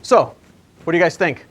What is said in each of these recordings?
So, what do you guys think?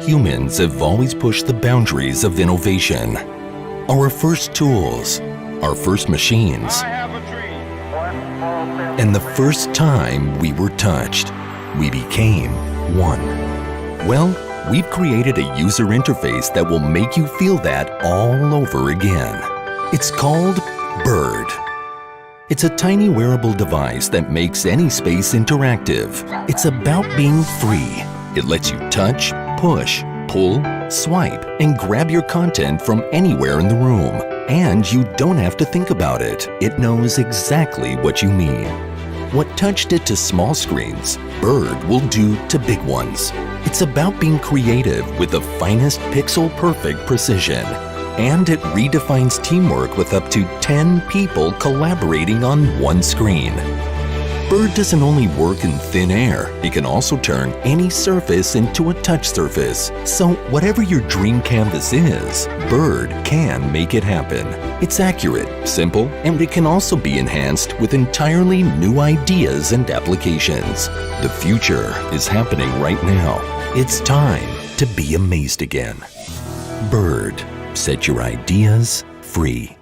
Humans have always pushed the boundaries of innovation. Our first tools, our first machines, and the first time we were touched, we became one. Well, we've created a user interface that will make you feel that all over again. It's called Bird. It's a tiny wearable device that makes any space interactive. It's about being free. It lets you touch, push, pull, swipe, and grab your content from anywhere in the room. And you don't have to think about it. It knows exactly what you mean. What touched it to small screens, Bird will do to big ones. It's about being creative with the finest pixel-perfect precision. And it redefines teamwork with up to 10 people collaborating on one screen. Bird doesn't only work in thin air, it can also turn any surface into a touch surface. So whatever your dream canvas is, Bird can make it happen. It's accurate, simple, and it can also be enhanced with entirely new ideas and applications. The future is happening right now. It's time to be amazed again. Bird, set your ideas free.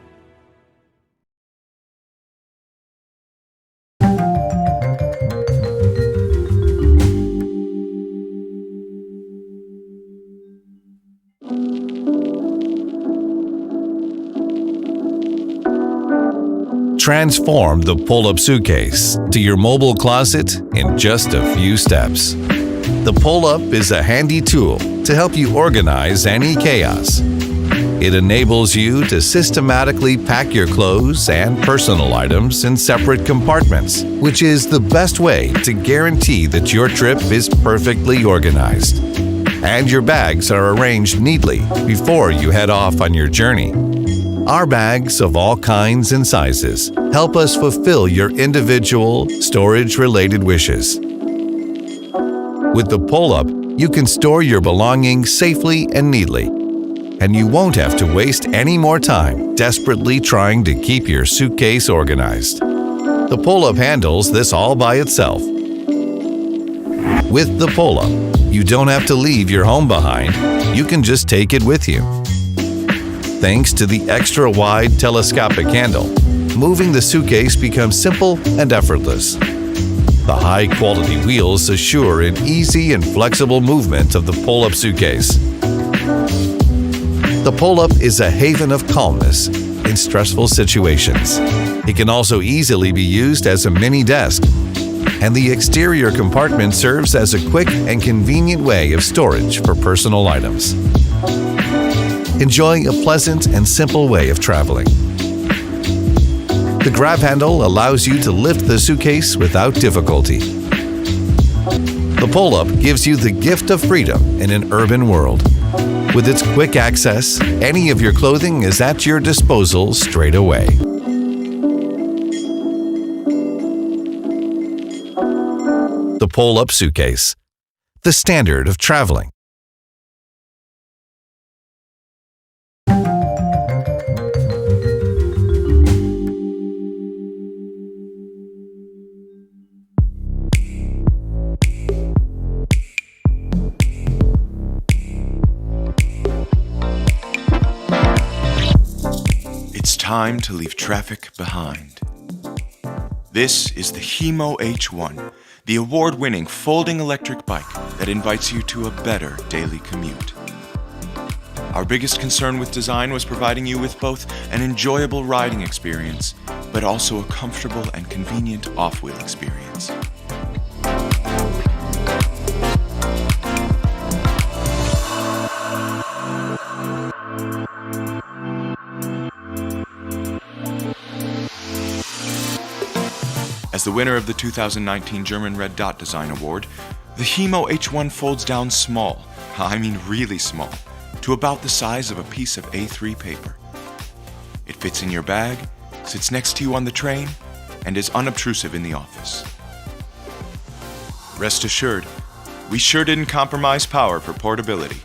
Transform the pull-up suitcase to your mobile closet in just a few steps. The pull-up is a handy tool to help you organize any chaos. It enables you to systematically pack your clothes and personal items in separate compartments, which is the best way to guarantee that your trip is perfectly organized. And your bags are arranged neatly before you head off on your journey. Our bags of all kinds and sizes help us fulfill your individual storage-related wishes. With the pull-up, you can store your belongings safely and neatly, and you won't have to waste any more time desperately trying to keep your suitcase organized. The pull-up handles this all by itself. With the pull-up, you don't have to leave your home behind. You can just take it with you. Thanks to the extra-wide telescopic handle, moving the suitcase becomes simple and effortless. The high-quality wheels assure an easy and flexible movement of the pull-up suitcase. The pull-up is a haven of calmness in stressful situations. It can also easily be used as a mini desk, and the exterior compartment serves as a quick and convenient way of storage for personal items. Enjoy a pleasant and simple way of traveling. The grab handle allows you to lift the suitcase without difficulty. The pull-up gives you the gift of freedom in an urban world. With its quick access, any of your clothing is at your disposal straight away. The pull-up suitcase, the standard of traveling. It's time to leave traffic behind. This is the Hemo H1, the award-winning folding electric bike that invites you to a better daily commute. Our biggest concern with design was providing you with both an enjoyable riding experience, but also a comfortable and convenient off-wheel experience. As the winner of the 2019 German Red Dot Design Award, the Hemo H1 folds down small, I mean really small, to about the size of a piece of A3 paper. It fits in your bag, sits next to you on the train, and is unobtrusive in the office. Rest assured, we sure didn't compromise power for portability.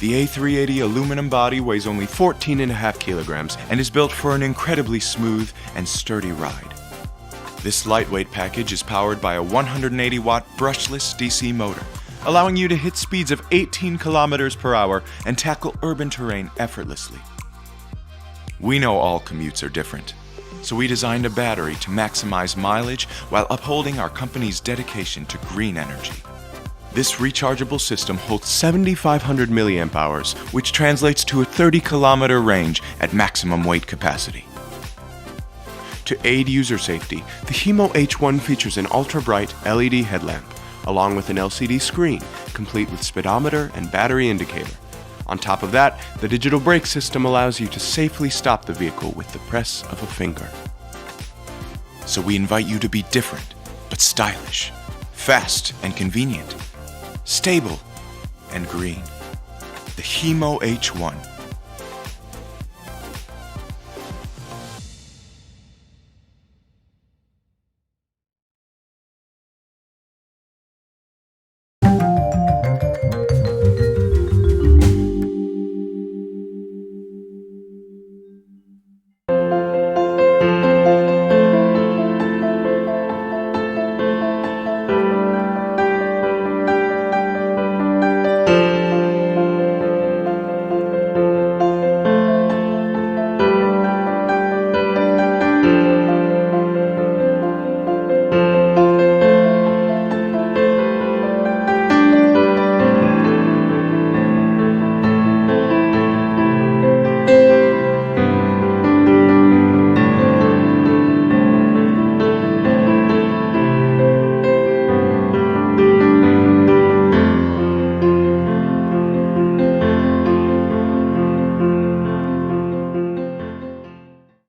The A380 aluminum body weighs only 14.5 kilograms and is built for an incredibly smooth and sturdy ride. This lightweight package is powered by a 180-watt brushless DC motor, allowing you to hit speeds of 18 kilometers per hour and tackle urban terrain effortlessly. We know all commutes are different, so we designed a battery to maximize mileage while upholding our company's dedication to green energy. This rechargeable system holds 7,500 milliamp hours, which translates to a 30-kilometer range at maximum weight capacity. To aid user safety, the Hemo H1 features an ultra-bright LED headlamp, along with an LCD screen, complete with speedometer and battery indicator. On top of that, the digital brake system allows you to safely stop the vehicle with the press of a finger. So we invite you to be different, but stylish, fast and convenient, stable and green. The Hemo H1.